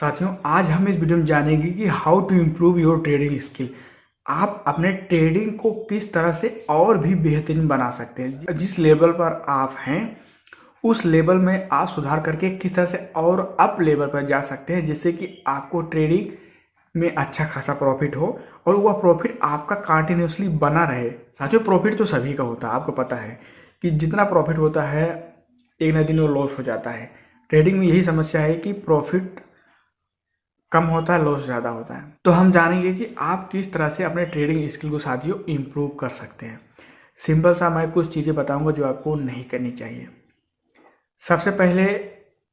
साथियों, आज हम इस वीडियो में जानेंगे कि how to improve your trading skill. आप अपने ट्रेडिंग को किस तरह से और भी बेहतरीन बना सकते हैं। जिस लेवल पर आप हैं उस लेवल में आप सुधार करके किस तरह से और अप लेवल पर जा सकते हैं, जिससे कि आपको ट्रेडिंग में अच्छा खासा प्रॉफिट हो और वह प्रॉफिट आपका कंटिन्यूसली बना रहे। साथियों, प्रॉफिट तो सभी का होता है, आपको पता है कि जितना प्रॉफिट होता है एक ना दिन वो लॉस हो जाता है। ट्रेडिंग में यही समस्या है कि प्रॉफिट कम होता है, लॉस ज़्यादा होता है। तो हम जानेंगे कि आप किस तरह से अपने ट्रेडिंग स्किल को साथियों इम्प्रूव कर सकते हैं। सिंपल सा मैं कुछ चीज़ें बताऊंगा जो आपको नहीं करनी चाहिए। सबसे पहले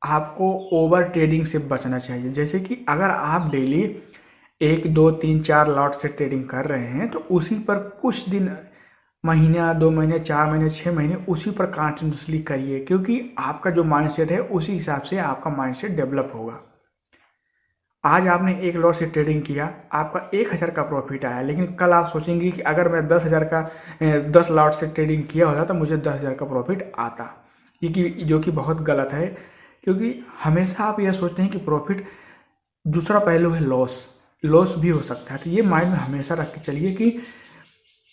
आपको ओवर ट्रेडिंग से बचना चाहिए। जैसे कि अगर आप डेली 1 2 3 4 लॉट से ट्रेडिंग कर रहे हैं तो उसी पर कुछ दिन, महीना 2 महीने 4 महीने 6 महीने उसी पर कंटिन्यूसली करिए, क्योंकि आपका जो माइंडसेट है उसी हिसाब से आपका माइंडसेट डेवलप होगा। आज आपने 1 लॉट से ट्रेडिंग किया, आपका 1,000 का प्रॉफिट आया, लेकिन कल आप सोचेंगे कि अगर मैं 10,000 का 10 लॉट से ट्रेडिंग किया होता तो मुझे 10,000 का प्रॉफिट आता। जो कि बहुत गलत है, क्योंकि हमेशा आप यह सोचते हैं कि प्रॉफिट, दूसरा पहलू है लॉस। लॉस भी हो सकता है, तो ये माइंड में हमेशा रख के चलिए कि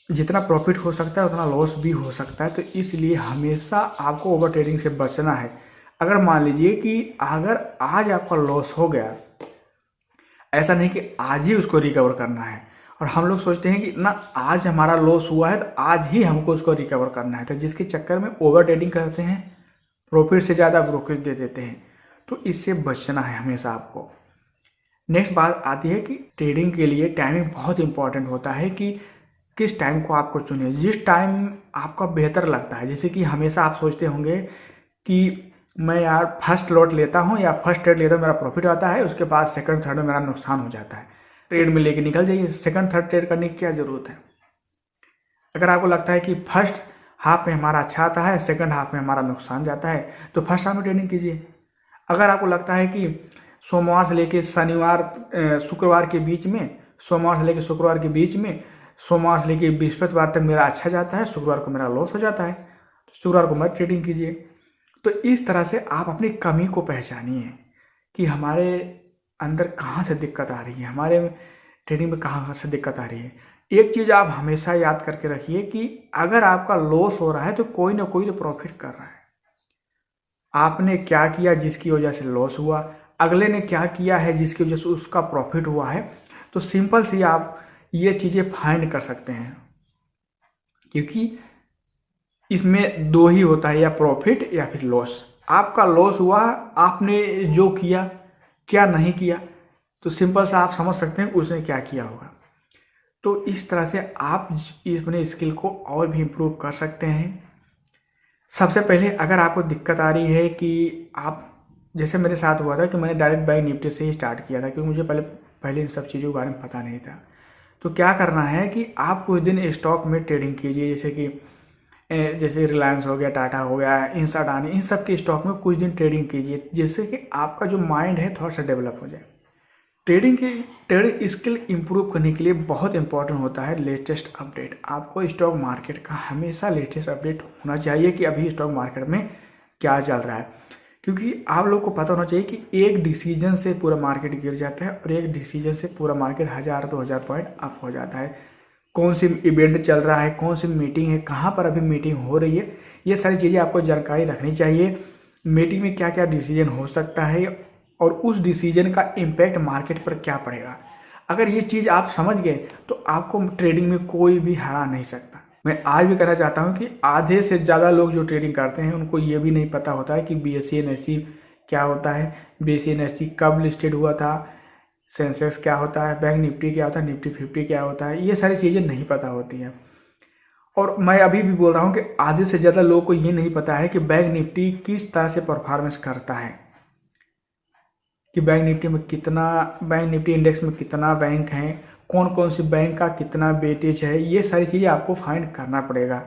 जितना प्रॉफिट हो सकता है उतना लॉस भी हो सकता है। तो इसलिए हमेशा आपको ओवर ट्रेडिंग से बचना है। अगर मान लीजिए कि अगर आज आपका लॉस हो गया, ऐसा नहीं कि आज ही उसको रिकवर करना है। और हम लोग सोचते हैं कि ना, आज हमारा लॉस हुआ है तो आज ही हमको उसको रिकवर करना है, तो जिसके चक्कर में ओवर ट्रेडिंग करते हैं, प्रॉफिट से ज़्यादा ब्रोकरेज दे देते हैं। तो इससे बचना है हमेशा आपको। नेक्स्ट बात आती है कि ट्रेडिंग के लिए टाइमिंग बहुत इंपॉर्टेंट होता है कि किस टाइम को आपको चुने, जिस टाइम आपका बेहतर लगता है। जैसे कि हमेशा आप सोचते होंगे कि मैं यार फर्स्ट लॉट लेता हूँ या फर्स्ट ट्रेड लेता हूँ, मेरा प्रॉफिट आता है, उसके बाद सेकंड थर्ड में मेरा नुकसान हो जाता है। ट्रेड में लेके निकल जाइए, सेकंड थर्ड ट्रेड करने की क्या ज़रूरत है। अगर आपको लगता है कि फर्स्ट हाफ में हमारा अच्छा आता है, सेकंड हाफ में हमारा नुकसान जाता है, तो फर्स्ट हाफ में ट्रेडिंग कीजिए। अगर आपको लगता है कि सोमवार से लेके शुक्रवार के बीच में, सोमवार से लेके शुक्रवार के बीच में, सोमवार से लेके बृहस्पतिवार तक मेरा अच्छा जाता है, शुक्रवार को मेरा लॉस हो जाता है, तो शुक्रवार को मत ट्रेडिंग कीजिए। तो इस तरह से आप अपनी कमी को पहचानिए कि हमारे अंदर कहाँ से दिक्कत आ रही है, हमारे ट्रेडिंग में कहाँ से दिक्कत आ रही है। एक चीज़ आप हमेशा याद करके रखिए कि अगर आपका लॉस हो रहा है तो कोई ना कोई तो प्रॉफिट कर रहा है। आपने क्या किया जिसकी वजह से लॉस हुआ, अगले ने क्या किया है जिसकी वजह से उसका प्रॉफिट हुआ है। तो सिंपल सी आप ये चीज़ें फाइंड कर सकते हैं, क्योंकि इसमें दो ही होता है, या प्रॉफिट या फिर लॉस। आपका लॉस हुआ, आपने जो किया, क्या नहीं किया, तो सिंपल सा आप समझ सकते हैं उसने क्या किया होगा। तो इस तरह से आप अपने स्किल को और भी इम्प्रूव कर सकते हैं। सबसे पहले अगर आपको दिक्कत आ रही है कि आप, जैसे मेरे साथ हुआ था कि मैंने डायरेक्ट बैंक निफ्टी से ही स्टार्ट किया था, क्योंकि मुझे पहले इन सब चीज़ों के बारे में पता नहीं था। तो क्या करना है कि आप कुछ दिन स्टॉक में ट्रेडिंग कीजिए, जैसे रिलायंस हो गया, टाटा हो गया, इंसा अडानी, इन सब के स्टॉक में कुछ दिन ट्रेडिंग कीजिए, जिससे कि आपका जो माइंड है थोड़ा सा डेवलप हो जाए। ट्रेडिंग स्किल इंप्रूव करने के लिए बहुत इंपॉर्टेंट होता है लेटेस्ट अपडेट। आपको स्टॉक मार्केट का हमेशा लेटेस्ट अपडेट होना चाहिए कि अभी स्टॉक मार्केट में क्या चल रहा है, क्योंकि आप लोग को पता होना चाहिए कि एक डिसीजन से पूरा मार्केट गिर जाता है और एक डिसीजन से पूरा मार्केट 1,000 2,000 पॉइंट अप हो जाता है। कौन सी इवेंट चल रहा है, कौन सी मीटिंग है, कहाँ पर अभी मीटिंग हो रही है, ये सारी चीज़ें आपको जानकारी रखनी चाहिए। मीटिंग में क्या क्या डिसीजन हो सकता है और उस डिसीजन का इम्पैक्ट मार्केट पर क्या पड़ेगा। अगर ये चीज़ आप समझ गए तो आपको ट्रेडिंग में कोई भी हरा नहीं सकता। मैं आज भी कहना चाहता हूँ कि आधे से ज़्यादा लोग जो ट्रेडिंग करते हैं उनको ये भी नहीं पता होता है कि BSE NSE क्या होता है, BSE NSE कब लिस्टेड हुआ था, सेंसेक्स क्या होता है, बैंक निफ्टी क्या होता है, निफ्टी 50 क्या होता है, ये सारी चीज़ें नहीं पता होती हैं। और मैं अभी भी बोल रहा हूँ कि आधे से ज़्यादा लोगों को ये नहीं पता है कि बैंक निफ्टी किस तरह से परफॉर्मेंस करता है, कि बैंक निफ्टी इंडेक्स में कितना बैंक है, कौन कौन सी बैंक का कितना वेटेज है, ये सारी चीज़ें आपको फाइंड करना पड़ेगा।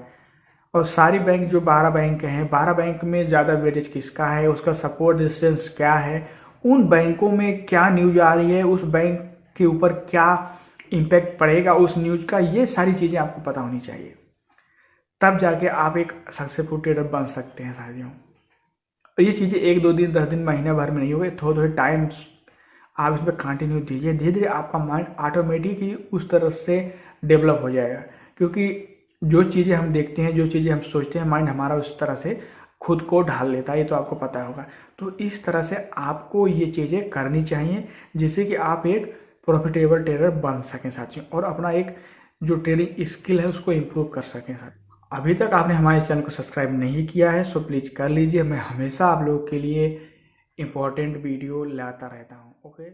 और सारी बैंक, जो 12 बैंक हैं, 12 बैंक में ज़्यादा वेटेज किसका है, उसका सपोर्ट डिस्टेंस क्या है, उन बैंकों में क्या न्यूज आ रही है, उस बैंक के ऊपर क्या इम्पैक्ट पड़ेगा उस न्यूज का, ये सारी चीज़ें आपको पता होनी चाहिए। तब जाके आप एक सक्सेसफुल ट्रेडर बन सकते हैं साथियों। और ये चीज़ें 1 2 दिन 10 दिन महीने भर में नहीं होगी, थोड़े थोड़े टाइम आप इसमें कंटिन्यू दीजिए, धीरे धीरे आपका माइंड ऑटोमेटिक ही उस तरह से डेवलप हो जाएगा। क्योंकि जो चीज़ें हम देखते हैं, जो चीज़ें हम सोचते हैं, माइंड हमारा उस तरह से खुद को ढाल लेता है, ये तो आपको पता होगा। तो इस तरह से आपको ये चीज़ें करनी चाहिए जिससे कि आप एक प्रॉफिटेबल ट्रेडर बन सकें साथियों, और अपना एक जो ट्रेडिंग स्किल है उसको इम्प्रूव कर सकें साथियों। अभी तक आपने हमारे चैनल को सब्सक्राइब नहीं किया है सो प्लीज़ कर लीजिए। मैं हमेशा आप लोगों के लिए इम्पोर्टेंट वीडियो लाता रहता हूँ। ओके।